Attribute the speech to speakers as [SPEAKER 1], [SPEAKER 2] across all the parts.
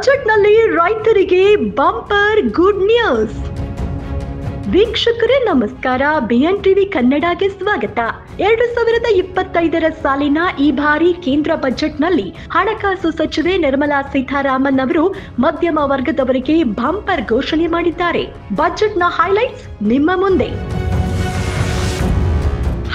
[SPEAKER 1] ಬಜೆಟ್ನಲ್ಲಿ ರೈತರಿಗೆ bumper good news. ವೀಕ್ಷಕರೇ ನಮಸ್ಕಾರ, BN TV ಕನ್ನಡಗೆ ಸ್ವಾಗತ. 2025ರ ಸಾಲಿನ ಈ ಬಾರಿ ಕೇಂದ್ರ ಬಜೆಟ್ನಲ್ಲಿ ಹಣಕಾಸು ಸಚಿವೆ ನಿರ್ಮಲಾ ಸೀತಾರಾಮನ್ ಅವರು ಮಧ್ಯಮ ವರ್ಗದವರಿಗೆ ಬಂಪರ್ ಘೋಷಣೆ ಮಾಡಿದ್ದಾರೆ. ಬಜೆಟ್ನ ಹೈಲೈಟ್ಸ್ ನಿಮ್ಮ ಮುಂದೆ.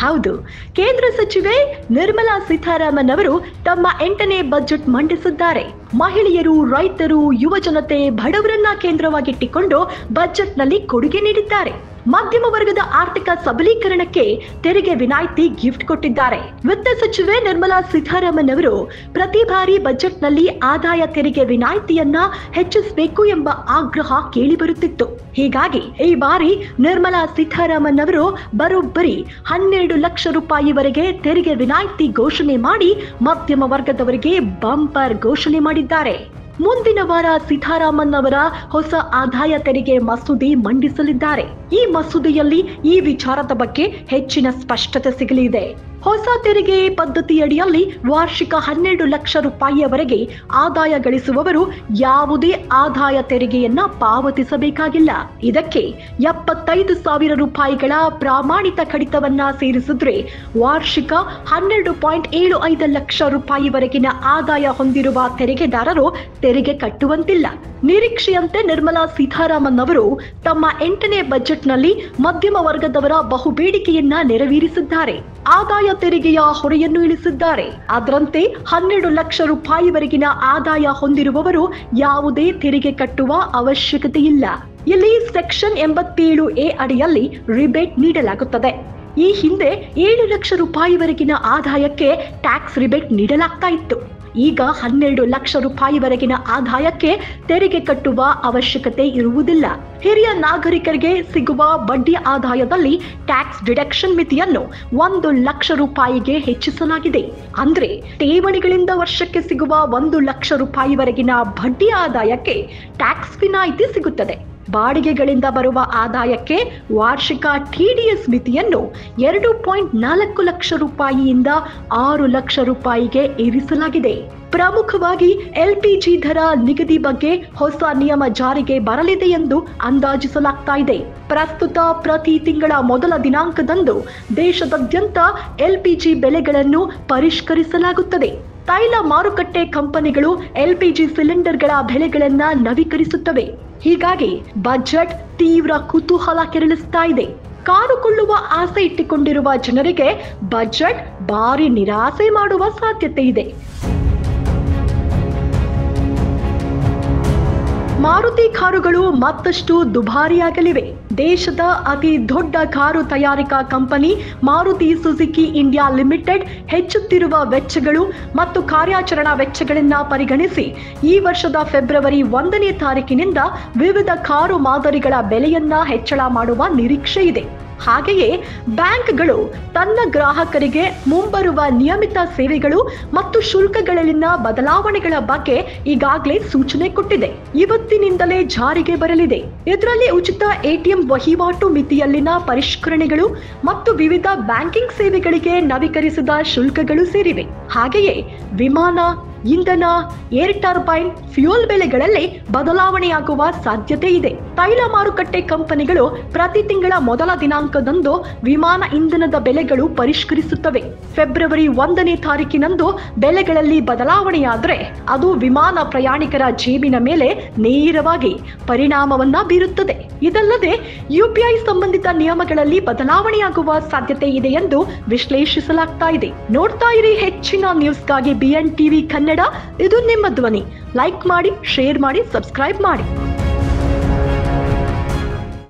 [SPEAKER 1] ಹೌದು, ಕೇಂದ್ರ ಸಚಿವೆ ನಿರ್ಮಲಾ ಸೀತಾರಾಮನ್ ಅವರು ತಮ್ಮ 8ನೇ ಬಜೆಟ್ ಮಂಡಿಸಿದ್ದಾರೆ. ಮಹಿಳೆಯರು, ರೈತರು, ಯುವ ಜನತೆ, ಬಡವರನ್ನ ಕೇಂದ್ರವಾಗಿಟ್ಟುಕೊಂಡು ಬಜೆಟ್ನಲ್ಲಿ ಕೊಡುಗೆ ನೀಡಿದ್ದಾರೆ. ಮಧ್ಯಮ ವರ್ಗದ ಆರ್ಥಿಕ ಸಬಲೀಕರಣಕ್ಕೆ ತೆರಿಗೆ ವಿನಾಯಿತಿ ಗಿಫ್ಟ್ ಕೊಟ್ಟಿದ್ದಾರೆ. ವಿತ್ತ ಸಚಿವೆ ನಿರ್ಮಲಾ ಸೀತಾರಾಮನ್ ಅವರು ಪ್ರತಿ ಬಾರಿ ಬಜೆಟ್ನಲ್ಲಿ ಆದಾಯ ತೆರಿಗೆ ವಿನಾಯಿತಿಯನ್ನ ಹೆಚ್ಚಿಸಬೇಕು ಎಂಬ ಆಗ್ರಹ ಕೇಳಿಬರುತ್ತಿತ್ತು. ಹೀಗಾಗಿ ಈ ಬಾರಿ ನಿರ್ಮಲಾ ಸೀತಾರಾಮನ್ ಅವರು ಬರೋಬ್ಬರಿ 12 ಲಕ್ಷ ರೂಪಾಯಿವರೆಗೆ ತೆರಿಗೆ ವಿನಾಯಿತಿ ಘೋಷಣೆ ಮಾಡಿ ಮಧ್ಯಮ ವರ್ಗದವರಿಗೆ ಬಂಪರ್ ಘೋಷಣೆ ಮಾಡಿದ್ದಾರೆ. ಮುಂದಿನ ವಾರ ಸೀತಾರಾಮನ್ ಅವರ ಹೊಸ ಆದಾಯ ತೆರಿಗೆ ಮಸೂದೆ ಮಂಡಿಸಲಿದ್ದಾರೆ. ಈ ಮಸೂದೆಯಲ್ಲಿ ಈ ವಿಚಾರದ ಬಗ್ಗೆ ಹೆಚ್ಚಿನ ಸ್ಪಷ್ಟತೆ ಸಿಗಲಿದೆ. ಹೊಸ ತೆರಿಗೆ ಪದ್ಧತಿಯಡಿಯಲ್ಲಿ ವಾರ್ಷಿಕ 12 ಲಕ್ಷ ರೂಪಾಯಿಯವರೆಗೆ ಆದಾಯ ಗಳಿಸುವವರು ಯಾವುದೇ ಆದಾಯ ತೆರಿಗೆಯನ್ನ ಪಾವತಿಸಬೇಕಾಗಿಲ್ಲ. ಇದಕ್ಕೆ 75,000 ರೂಪಾಯಿಗಳ ಪ್ರಾಮಾಣಿತ ಕಡಿತವನ್ನ ಸೇರಿಸಿದ್ರೆ ವಾರ್ಷಿಕ 12.75 ಲಕ್ಷ ರೂಪಾಯಿವರೆಗಿನ ಆದಾಯ ಹೊಂದಿರುವ ತೆರಿಗೆದಾರರು ತೆರಿಗೆ ಕಟ್ಟುವಂತಿಲ್ಲ. ನಿರೀಕ್ಷೆಯಂತೆ ನಿರ್ಮಲಾ ಸೀತಾರಾಮನ್ ಅವರು ತಮ್ಮ 8ನೇ ಬಜೆಟ್ನಲ್ಲಿ ಮಧ್ಯಮ ವರ್ಗದವರ ಬಹುಬೇಡಿಕೆಯನ್ನ ನೆರವೇರಿಸಿದ್ದಾರೆ. ಆದಾಯ ತೆರಿಗೆಯ ಹೊರೆಯನ್ನು ಇಳಿಸಿದ್ದಾರೆ. ಅದರಂತೆ 12 ಲಕ್ಷ ರೂಪಾಯಿವರೆಗಿನ ಆದಾಯ ಹೊಂದಿರುವವರು ಯಾವುದೇ ತೆರಿಗೆ ಕಟ್ಟುವ ಅವಶ್ಯಕತೆ ಇಲ್ಲ. ಇಲ್ಲಿ ಸೆಕ್ಷನ್ 87A ಅಡಿಯಲ್ಲಿ ರಿಬೇಟ್ ನೀಡಲಾಗುತ್ತದೆ. ಈ ಹಿಂದೆ 7 ಲಕ್ಷ ರೂಪಾಯಿವರೆಗಿನ ಆದಾಯಕ್ಕೆ ಟ್ಯಾಕ್ಸ್ ರಿಬೇಟ್ ನೀಡಲಾಗ್ತಾ ಇತ್ತು. ಈಗ 12 ಲಕ್ಷ ರೂಪಾಯಿವರೆಗಿನ ಆದಾಯಕ್ಕೆ ತೆರಿಗೆ ಕಟ್ಟುವ ಅವಶ್ಯಕತೆ ಇರುವುದಿಲ್ಲ. ಹಿರಿಯ ನಾಗರಿಕರಿಗೆ ಸಿಗುವ ಬಡ್ಡಿ ಆದಾಯದಲ್ಲಿ ಟ್ಯಾಕ್ಸ್ ಡಿಡಕ್ಷನ್ ಮಿತಿಯನ್ನು 1 ಲಕ್ಷ ರೂಪಾಯಿಗೆ ಹೆಚ್ಚಿಸಲಾಗಿದೆ. ಅಂದ್ರೆ ಠೇವಣಿಗಳಿಂದ ವರ್ಷಕ್ಕೆ ಸಿಗುವ 1 ಲಕ್ಷ ರೂಪಾಯಿವರೆಗಿನ ಬಡ್ಡಿ ಆದಾಯಕ್ಕೆ ಟ್ಯಾಕ್ಸ್ ವಿನಾಯಿತಿ ಸಿಗುತ್ತದೆ. ಬಾಡಿಗೆಗಳಿಂದ ಬರುವ ಆದಾಯಕ್ಕೆ ವಾರ್ಷಿಕ TDS ಮಿತಿಯನ್ನು 2.4 ಲಕ್ಷ ರೂಪಾಯಿಯಿಂದ 6 ಲಕ್ಷ ರೂಪಾಯಿಗೆ ಏರಿಸಲಾಗಿದೆ. ಪ್ರಮುಖವಾಗಿ LPG ದರ ನಿಗದಿ ಬಗ್ಗೆ ಹೊಸ ನಿಯಮ ಜಾರಿಗೆ ಬರಲಿದೆ ಎಂದು ಅಂದಾಜಿಸಲಾಗ್ತಾ ಇದೆ. ಪ್ರಸ್ತುತ ಪ್ರತಿ ತಿಂಗಳ ಮೊದಲ ದಿನಾಂಕದಂದು ದೇಶದಾದ್ಯಂತ LPG ಬೆಲೆಗಳನ್ನು ಪರಿಷ್ಕರಿಸಲಾಗುತ್ತದೆ. ತೈಲ ಮಾರುಕಟ್ಟೆ ಕಂಪನಿಗಳು LPG ಸಿಲಿಂಡರ್ಗಳ ಬೆಲೆಗಳನ್ನ ನವೀಕರಿಸುತ್ತವೆ. ಹೀಗಾಗಿ ಬಜೆಟ್ ತೀವ್ರ ಕುತೂಹಲ ಕೆರಳಿಸ್ತಾ ಇದೆ. ಕಾರು ಕೊಳ್ಳುವ ಆಸೆ ಇಟ್ಟುಕೊಂಡಿರುವ ಜನರಿಗೆ ಬಜೆಟ್ ಭಾರಿ ನಿರಾಸೆ ಮಾಡುವ ಸಾಧ್ಯತೆ ಇದೆ. ಮಾರುತಿ ಕಾರುಗಳು ಮತ್ತಷ್ಟು ದುಬಾರಿಯಾಗಲಿವೆ. ದೇಶದ ಅತಿ ದೊಡ್ಡ ಕಾರು ತಯಾರಿಕಾ company Maruti Suzuki India limited ಹೆಚ್ಚುತ್ತಿರುವ ವೆಚ್ಚಗಳು ಮತ್ತು ಕಾರ್ಯಾಚರಣಾ ವೆಚ್ಚಗಳನ್ನು ಪರಿಗಣಿಸಿ ಈ ವರ್ಷದ ಫೆಬ್ರವರಿ 1ನೇ ತಾರೀಕಿನಿಂದ ವಿವಿಧ ಕಾರು ಮಾದರಿಗಳ ಬೆಲೆಯನ್ನ ಹೆಚ್ಚಳ ಮಾಡುವ ನಿರೀಕ್ಷೆ ಇದೆ. ಹಾಗೆಯೇ ಬ್ಯಾಂಕ್ಗಳು ತನ್ನ ಗ್ರಾಹಕರಿಗೆ ಮುಂಬರುವ ನಿಯಮಿತ ಸೇವೆಗಳು ಮತ್ತು ಶುಲ್ಕಗಳಲ್ಲಿನ ಬದಲಾವಣೆಗಳ ಬಗ್ಗೆ ಈಗಾಗಲೇ ಸೂಚನೆ ಕೊಟ್ಟಿದೆ. ಇವತ್ತಿನಿಂದಲೇ ಜಾರಿಗೆ ಬರಲಿದೆ. ಇದರಲ್ಲಿ ಉಚಿತ ATM ವಹಿವಾಟು ಮಿತಿಯಲ್ಲಿನ ಪರಿಷ್ಕರಣೆಗಳು ಮತ್ತು ವಿವಿಧ ಬ್ಯಾಂಕಿಂಗ್ ಸೇವೆಗಳಿಗೆ ನವೀಕರಿಸಿದ ಶುಲ್ಕಗಳು ಸೇರಿವೆ. ಹಾಗೆಯೇ ವಿಮಾನ, ಇಂಧನ, ಏರ್ ಟರ್ಬೈನ್, ಫ್ಯೂಯಲ್ ಬೆಲೆಗಳಲ್ಲಿ ಬದಲಾವಣೆಯಾಗುವ ಸಾಧ್ಯತೆ ಇದೆ. ತೈಲ ಮಾರುಕಟ್ಟೆ ಕಂಪನಿಗಳು ಪ್ರತಿ ತಿಂಗಳ ಮೊದಲ ದಿನಾಂಕದಂದು ವಿಮಾನ ಇಂಧನದ ಬೆಲೆಗಳು ಪರಿಷ್ಕರಿಸುತ್ತವೆ. ಫೆಬ್ರವರಿ 1ನೇ ತಾರೀಕಿನಂದು ಬೆಲೆಗಳಲ್ಲಿ ಬದಲಾವಣೆಯಾದರೆ ಅದು ವಿಮಾನ ಪ್ರಯಾಣಿಕರ ಜೇಬಿನ ಮೇಲೆ ನೇರವಾಗಿ ಪರಿಣಾಮವನ್ನ ಬೀರುತ್ತದೆ. ಇದಲ್ಲದೆ UPI ಸಂಬಂಧಿತ ನಿಯಮಗಳಲ್ಲಿ ಬದಲಾವಣೆಯಾಗುವ ಸಾಧ್ಯತೆ ಇದೆ ಎಂದು ವಿಶ್ಲೇಷಿಸಲಾಗ್ತಾ ಇದೆ. ನೋಡ್ತಾ ಇರಿ ಹೆಚ್ಚಿನ ನ್ಯೂಸ್ಗಾಗಿ BN TV ಕನ್ನಡ. ಇದು ನಿಮ್ಮ ಧ್ವನಿ. ಲೈಕ್ ಮಾಡಿ, ಶೇರ್ ಮಾಡಿ, ಸಬ್ಸ್ಕ್ರೈಬ್ ಮಾಡಿ.